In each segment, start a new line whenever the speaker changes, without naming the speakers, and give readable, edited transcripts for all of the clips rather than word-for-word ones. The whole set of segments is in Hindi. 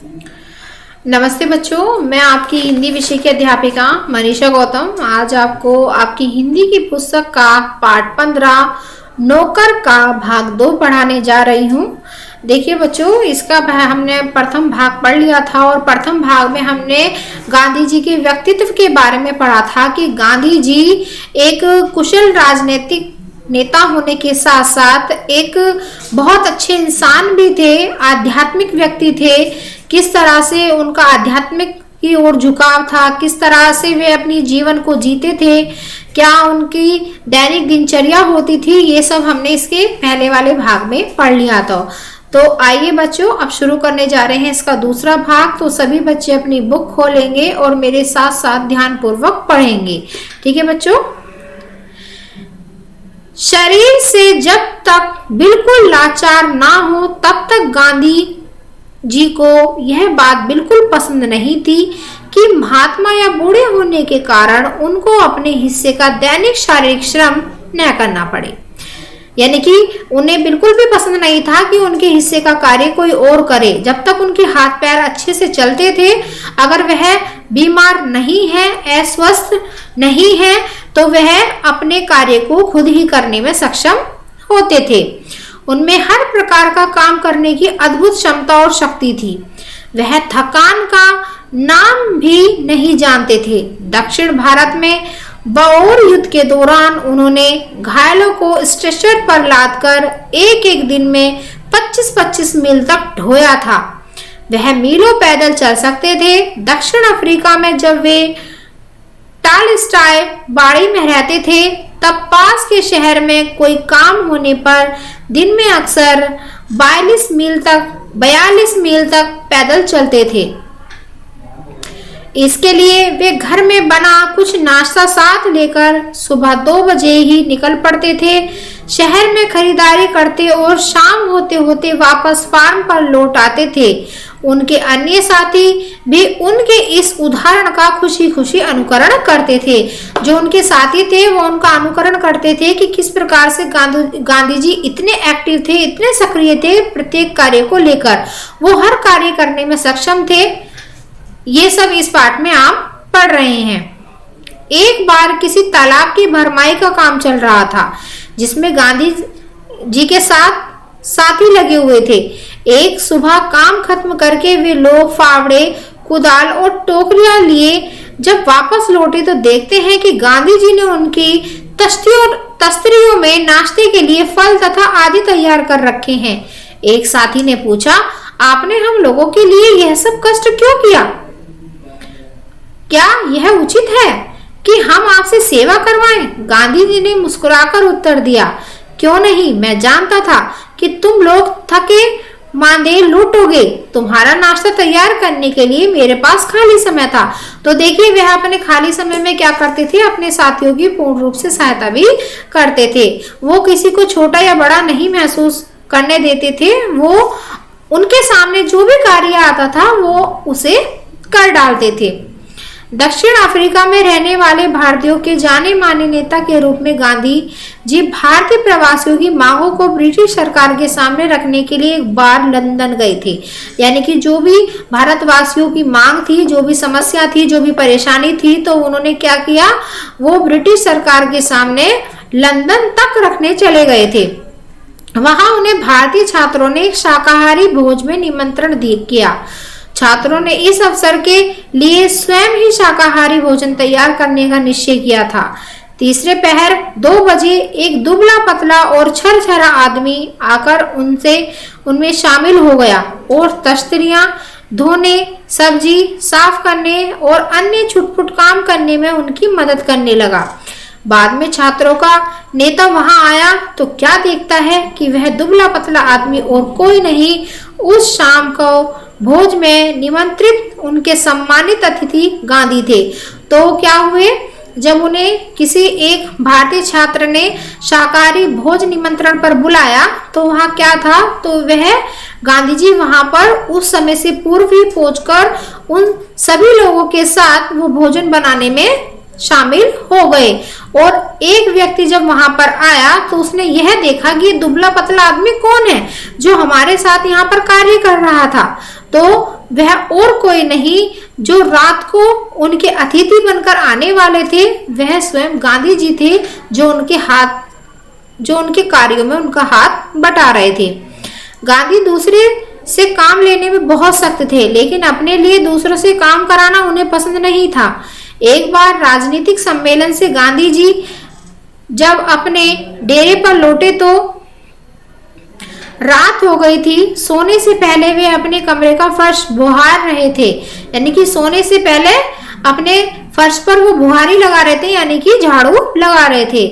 नमस्ते बच्चों, मैं आपकी हिंदी विषय की अध्यापिका मनीषा गौतम आज आपको आपकी हिंदी की पुस्तक का पाठ 15 नौकर का भाग 2 पढ़ाने जा रही हूँ। देखिए बच्चों, इसका हमने प्रथम भाग पढ़ लिया था और प्रथम भाग में हमने गांधी जी के व्यक्तित्व के बारे में पढ़ा था कि गांधी जी एक कुशल राजनीतिक नेता होने के साथ साथ एक बहुत अच्छे इंसान भी थे, आध्यात्मिक व्यक्ति थे। किस तरह से उनका आध्यात्मिक की ओर झुकाव था, किस तरह से वे अपनी जीवन को जीते थे, क्या उनकी दैनिक दिनचर्या होती थी, ये सब हमने इसके पहले वाले भाग में पढ़ लिया था। तो आइए बच्चों, अब शुरू करने जा रहे हैं इसका दूसरा भाग। तो सभी बच्चे अपनी बुक खोलेंगे और मेरे साथ साथ ध्यान पूर्वक पढ़ेंगे। ठीक है बच्चों। शरीर से जब तक बिल्कुल लाचार ना हो तब तक गांधी जी को यह बात बिल्कुल पसंद नहीं थी कि महात्मा या बूढ़े होने के कारण उनको अपने हिस्से का दैनिक शारीरिक श्रम न करना पड़े। यानी कि उन्हें बिल्कुल भी पसंद नहीं था कि उनके हिस्से का कार्य कोई और करे। जब तक उनके हाथ पैर अच्छे से चलते थे, अगर वह बीमार नहीं है, अस्वस्थ नहीं है, तो वह अपने कार्य को खुद ही करने में सक्षम होते थे। उनमें हर प्रकार का काम करने की अद्भुत क्षमता और शक्ति थी। वह थकान का नाम भी नहीं जानते थे। दक्षिण भारत में बौर युद्ध के दौरान उन्होंने घायलों को स्ट्रेचर पर लादकर एक दिन में 25-25 मील तक ढोया था। वह मीलों पैदल चल सकते थे। दक्षिण अफ्रीका में जब वे टालस्टॉय बाड़ी में रहते थे, तब पास के शहर में कोई काम होने पर दिन में अक्सर 42 मील तक पैदल चलते थे। इसके लिए वे घर में बना कुछ नाश्ता साथ लेकर सुबह 2 बजे ही निकल पड़ते थे। शहर में खरीदारी करते और शाम होते होते वापस फार्म पर लौट आते थे। उनके अन्य साथी भी उनके इस उदाहरण का खुशी खुशी अनुकरण करते थे। जो उनके साथी थे वो उनका अनुकरण करते थे कि किस प्रकार से गांधी जी इतने एक्टिव थे, इतने सक्रिय थे, प्रत्येक कार्य को लेकर वो हर कार्य करने में सक्षम थे। ये सब इस पाठ में आप पढ़ रहे हैं। एक बार किसी तालाब की भरमाई का काम चल रहा था, जिसमें गांधी जी के साथ साथी लगे हुए थे। एक सुबह काम खत्म करके वे लोग फावड़े, कुदाल और टोकरियां लिए जब वापस लौटे तो देखते हैं कि गांधी जी ने उनकी तस्तरियों में नाश्ते के लिए फल तथा आदि तैयार कर रखे हैं। एक साथी ने पूछा, आपने हम लोगों के लिए यह सब कष्ट क्यों किया? क्या यह उचित है कि हम आपसे सेवा करवाएं? गांधी जी ने मुस्कुराकर उत्तर दिया, क्यों नहीं, मैं जानता था कि तुम लोग थके मांदे लौटोगे। तुम्हारा नाश्ता तैयार करने के लिए मेरे पास खाली समय था। तो देखिए, वह अपने खाली समय में क्या करते थे, अपने साथियों की पूर्ण रूप से सहायता भी करते थे। वो किसी को छोटा या बड़ा नहीं महसूस करने देते थे। वो उनके सामने जो भी कार्य आता था वो उसे कर डालते थे। दक्षिण अफ्रीका में रहने वाले भारतीयों के जाने माने नेता के रूप में गांधी जी भारतीय प्रवासियों की मांगों को ब्रिटिश सरकार के सामने रखने के लिए एक बार लंदन गए थे। यानी कि जो भी भारतवासियों की मांग थी, जो भी समस्या थी, जो भी परेशानी थी, तो उन्होंने क्या किया, वो ब्रिटिश सरकार के सामने लंदन तक रखने चले गए थे। वहां उन्हें भारतीय छात्रों ने एक शाकाहारी भोज में निमंत्रण किया। छात्रों ने इस अवसर के लिए स्वयं ही शाकाहारी भोजन तैयार करने का निश्चय किया था। तीसरे पहर 2 बजे एक दुबला पतला और छरछरा आदमी आकर उनमें शामिल हो गया और तश्तरियां धोने, सब्जी साफ करने और अन्य छुटपुट काम करने में उनकी मदद करने लगा। बाद में छात्रों का नेता वहां आया तो क्या देखता है कि वह दुबला पतला आदमी और कोई नहीं, उस शाम को भोज में निमंत्रित उनके सम्मानित अतिथि गांधी थे। तो क्या हुए, जब उन्हें किसी एक भारतीय छात्र ने शाकाहारी भोज निमंत्रण पर बुलाया तो वहां क्या था, तो वह गांधी जी वहां पर उस समय से पूर्व ही पहुंचकर उन सभी लोगों के साथ वो भोजन बनाने में शामिल हो गए। और एक व्यक्ति जब वहां पर आया तो उसने यह देखा कि दुबला पतला आदमी कौन है जो हमारे साथ यहाँ पर कार्य कर रहा था। तो वह और कोई नहीं जो रात को उनके अतिथि बनकर आने वाले थे, वह स्वयं गांधी जी थे, जो उनके कार्यों में उनका हाथ बटा रहे थे। गांधी दूसरे से काम लेने में बहुत सख्त थे, लेकिन अपने लिए दूसरों से काम कराना उन्हें पसंद नहीं था। एक बार राजनीतिक सम्मेलन से गांधी जी जब अपने डेरे पर लौटे तो रात हो गई थी। सोने से पहले वे अपने कमरे का फर्श बुहार रहे थे, यानी कि सोने से पहले अपने फर्श पर वो बुहारी लगा रहे थे, यानी कि झाड़ू लगा रहे थे।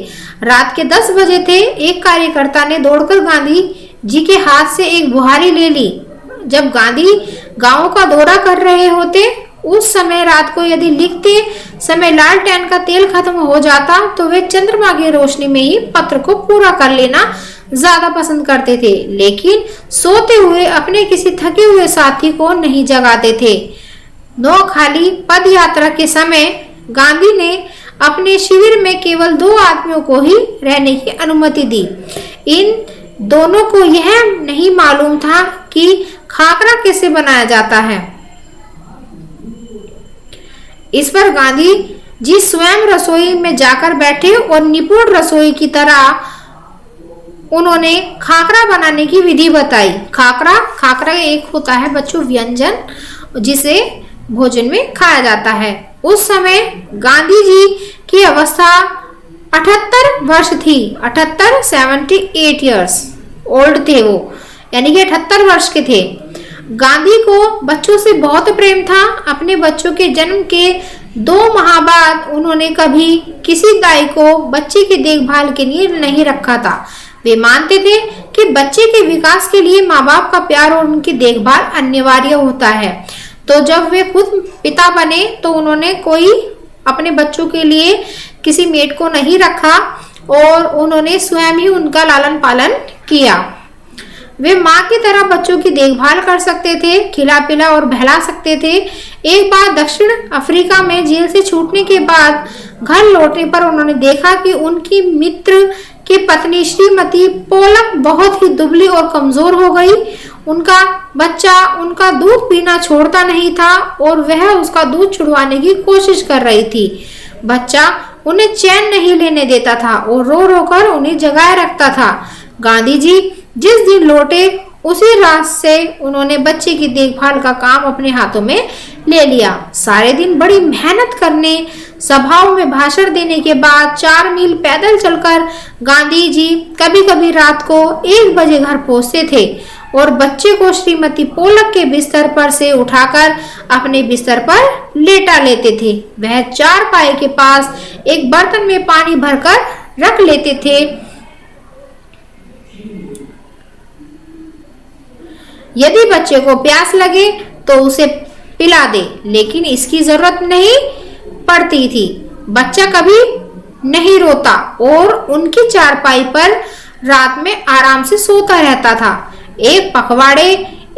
रात के 10 बजे थे। एक कार्यकर्ता ने दौड़कर गांधी जी के हाथ से एक बुहारी ले ली। जब गांधी गांव का दौरा कर रहे होते उस समय रात को यदि लिखते समय लालटेन का तेल खत्म हो जाता तो वे चंद्रमा की रोशनी में ही पत्र को पूरा कर लेना ज्यादा पसंद करते थे, लेकिन सोते हुए अपने किसी थके हुए साथी को नहीं जगाते थे। नौ खाली पद यात्रा के समय गांधी ने अपने शिविर में केवल 2 आदमियों को ही रहने की अनुमति दी। इन दोनों को यह नहीं मालूम था कि खाकरा कैसे बनाया जाता है। इस पर गांधी जी स्वयं रसोई में जाकर बैठे और निपुण रसोई की तरह उन्होंने खाकरा बनाने की विधि बताई। खाकरा एक होता है बच्चों व्यंजन जिसे भोजन में खाया जाता है। उस समय गांधी जी की अवस्था 78 वर्ष थी। 78 ईयर्स ओल्ड थे वो, यानी कि 78 वर्ष के थे। गांधी को बच्चों से बहुत प्रेम था। अपने बच्चों के जन्म के 2 माह बाद उन्होंने कभी किसी दाई को बच्चे की देखभाल के लिए नहीं रखा था। वे मानते थे कि बच्चे के विकास के लिए माँ बाप का प्यार और उनकी देखभाल अनिवार्य होता है। तो जब वे खुद पिता बने तो उन्होंने कोई अपने बच्चों के लिए किसी मेड को नहीं रखा और उन्होंने स्वयं ही उनका लालन पालन किया। वे माँ की तरह बच्चों की देखभाल कर सकते थे, खिला पिला और बहला सकते थे। एक बार दक्षिण अफ्रीका में जेल से छूटने के बाद घर लौटने पर उन्होंने देखा कि उनकी मित्र की पत्नी श्रीमती पोलक बहुत ही दुबली और कमजोर हो गई। उनका बच्चा उनका दूध पीना छोड़ता नहीं था और वह उसका दूध छुड़वाने की कोशिश कर रही थी। बच्चा उन्हें चैन नहीं लेने देता था और रो रो कर उन्हें जगाए रखता था। गांधी जी जिस दिन लौटे उसी रात से उन्होंने बच्चे की देखभाल का काम अपने हाथों में ले लिया। सारे दिन बड़ी मेहनत करने, सभाओं में भाषण देने के बाद 4 मील पैदल चलकर गांधी जी कभी कभी रात को 1 बजे घर पहुंचते थे और बच्चे को श्रीमती पोलक के बिस्तर पर से उठाकर अपने बिस्तर पर लेटा लेते थे। वह 4 पाए के पास एक बर्तन में पानी भरकर रख लेते थे। यदि बच्चे को प्यास लगे तो उसे पिला दे, लेकिन इसकी जरूरत नहीं पड़ती थी। बच्चा कभी नहीं रोता और उनकी चारपाई पर रात में आराम से सोता रहता था। एक पखवाड़े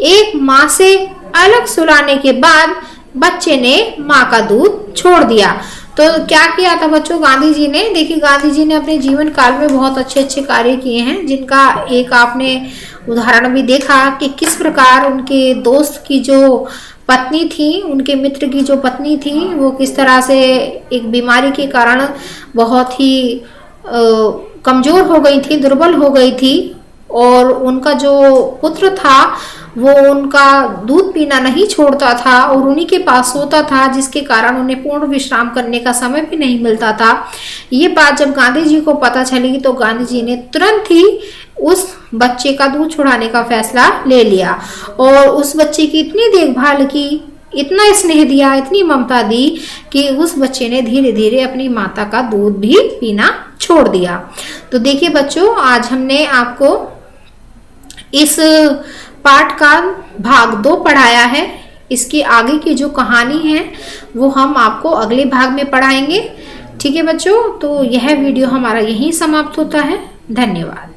एक माँ से अलग सुलाने के बाद बच्चे ने माँ का दूध छोड़ दिया। तो क्या किया था बच्चों गांधी जी ने? देखिए गांधी जी ने अपने जीवन काल में बहुत अच्छे अच्छे कार्य किए हैं, जिनका एक आपने उदाहरण भी देखा कि किस प्रकार उनके दोस्त की जो पत्नी थी, उनके मित्र की जो पत्नी थी, वो किस तरह से एक बीमारी के कारण बहुत ही कमजोर हो गई थी, दुर्बल हो गई थी और उनका जो पुत्र था वो उनका दूध पीना नहीं छोड़ता था और उन्हीं के पास सोता था, जिसके कारण उन्हें पूर्ण विश्राम करने का समय भी नहीं मिलता था। ये बात जब गांधी जी को पता चली तो गांधी जी ने तुरंत ही उस बच्चे का दूध छुड़ाने का फैसला ले लिया और उस बच्चे की इतनी देखभाल की, इतना स्नेह दिया, इतनी ममता दी कि उस बच्चे ने धीरे धीरे अपनी माता का दूध भी पीना छोड़ दिया। तो देखिए बच्चों, आज हमने आपको इस पाठ का भाग 2 पढ़ाया है। इसकी आगे की जो कहानी है वो हम आपको अगले भाग में पढ़ाएंगे। ठीक है बच्चों, तो यह वीडियो हमारा यहीं समाप्त होता है। धन्यवाद।